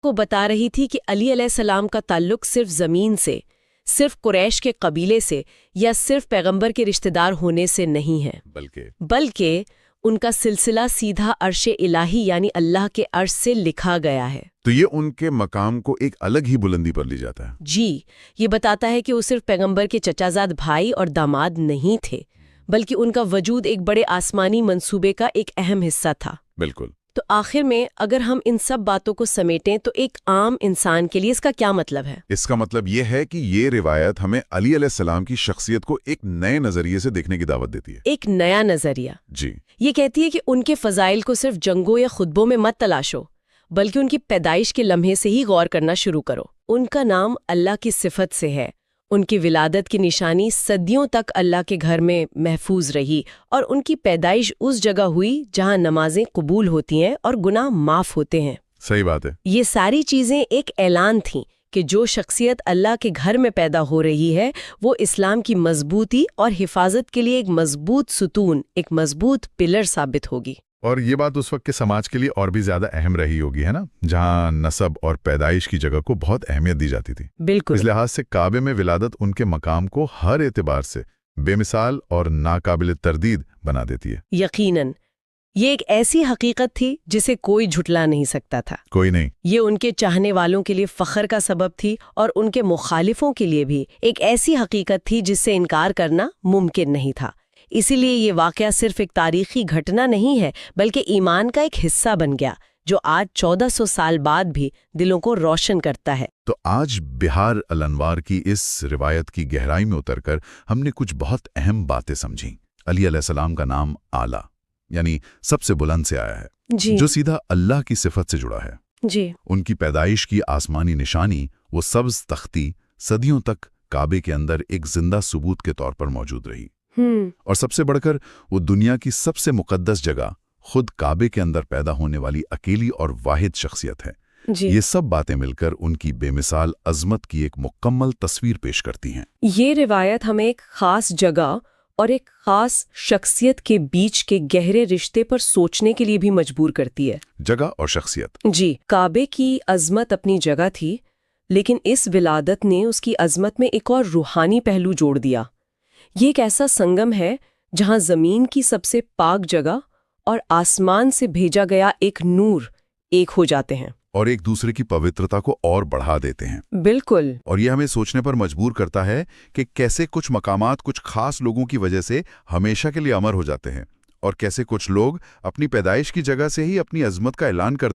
کو بتا رہی تھی کہ علی علیہ السلام کا تعلق صرف زمین سے، صرف قریش کے قبیلے سے یا صرف پیغمبر کے رشتہ دار ہونے سے نہیں ہے، بلکہ ان کا سلسلہ سیدھا عرش الہی یعنی اللہ کے عرش سے لکھا گیا ہے۔ تو یہ ان کے مقام کو ایک الگ ہی بلندی پر لی جاتا ہے۔ جی، یہ بتاتا ہے کہ وہ صرف پیغمبر کے چچا زاد بھائی اور داماد نہیں تھے، بلکہ ان کا وجود ایک بڑے آسمانی منصوبے کا ایک اہم حصہ تھا۔ بالکل۔ تو آخر میں اگر ہم ان سب باتوں کو سمیٹیں تو ایک عام انسان کے لیے اس کا کیا مطلب ہے؟ اس کا مطلب یہ ہے کہ یہ روایت ہمیں علی علیہ السلام کی شخصیت کو ایک نئے نظریے سے دیکھنے کی دعوت دیتی ہے۔ ایک نیا نظریہ۔ جی۔ یہ کہتی ہے کہ ان کے فضائل کو صرف جنگوں یا خطبوں میں مت تلاشو، بلکہ ان کی پیدائش کے لمحے سے ہی غور کرنا شروع کرو۔ ان کا نام اللہ کی صفت سے ہے، ان کی ولادت کی نشانی صدیوں تک اللہ کے گھر میں محفوظ رہی، اور ان کی پیدائش اس جگہ ہوئی جہاں نمازیں قبول ہوتی ہیں اور گناہ معاف ہوتے ہیں۔ صحیح بات ہے۔ یہ ساری چیزیں ایک اعلان تھیں کہ جو شخصیت اللہ کے گھر میں پیدا ہو رہی ہے وہ اسلام کی مضبوطی اور حفاظت کے لیے ایک مضبوط ستون، ایک مضبوط پلر ثابت ہوگی۔ اور یہ بات اس وقت کے سماج کے لیے اور بھی زیادہ اہم رہی ہوگی، ہے نا، جہاں نسب اور پیدائش کی جگہ کو بہت اہمیت دی جاتی تھی۔ بالکل۔ اس لحاظ سے کعبے میں ولادت ان کے مقام کو ہر اعتبار سے بے مثال اور ناقابل تردید بنا دیتی ہے۔ یقیناً یہ ایک ایسی حقیقت تھی جسے کوئی جھٹلا نہیں سکتا تھا۔ کوئی نہیں۔ یہ ان کے چاہنے والوں کے لیے فخر کا سبب تھی اور ان کے مخالفوں کے لیے بھی ایک ایسی حقیقت تھی جس سے انکار کرنا ممکن نہیں تھا۔ اسی لیے یہ واقعہ صرف ایک تاریخی گھٹنا نہیں ہے بلکہ ایمان کا ایک حصہ بن گیا جو آج 1400 سال بعد بھی دلوں کو روشن کرتا ہے۔ تو آج بہار الانوار کی اس روایت کی گہرائی میں اتر کر ہم نے کچھ بہت اہم باتیں سمجھیں۔ علی علیہ السلام کا نام اعلیٰ یعنی سب سے بلند سے آیا ہے، جی، جو سیدھا اللہ کی صفت سے جڑا ہے۔ جی، ان کی پیدائش کی آسمانی نشانی، وہ سبز تختی، صدیوں تک کعبے کے اندر ایک زندہ ثبوت کے طور پر موجود رہی۔ اور سب سے بڑھ کر وہ دنیا کی سب سے مقدس جگہ خود کعبے کے اندر پیدا ہونے والی اکیلی اور واحد شخصیت ہے۔ جی، یہ سب باتیں مل کر ان کی بے مثال عظمت کی ایک مکمل تصویر پیش کرتی ہیں۔ یہ روایت ہمیں ایک خاص جگہ اور ایک خاص شخصیت کے بیچ کے گہرے رشتے پر سوچنے کے لیے بھی مجبور کرتی ہے۔ جگہ اور شخصیت۔ جی، کعبے کی عظمت اپنی جگہ تھی، لیکن اس ولادت نے اس کی عظمت میں ایک اور روحانی پہلو جوڑ دیا۔ یہ ایک ایسا سنگم ہے جہاں زمین کی سب سے پاک جگہ اور آسمان سے بھیجا گیا ایک نور ایک ہو جاتے ہیں اور ایک دوسرے کی پوترتا کو اور بڑھا دیتے ہیں۔ بالکل۔ اور یہ ہمیں سوچنے پر مجبور کرتا ہے کہ کیسے کچھ مقامات کچھ خاص لوگوں کی وجہ سے ہمیشہ کے لیے امر ہو جاتے ہیں، اور کیسے کچھ لوگ اپنی پیدائش کی جگہ سے ہی اپنی عظمت کا اعلان کرتے ہیں۔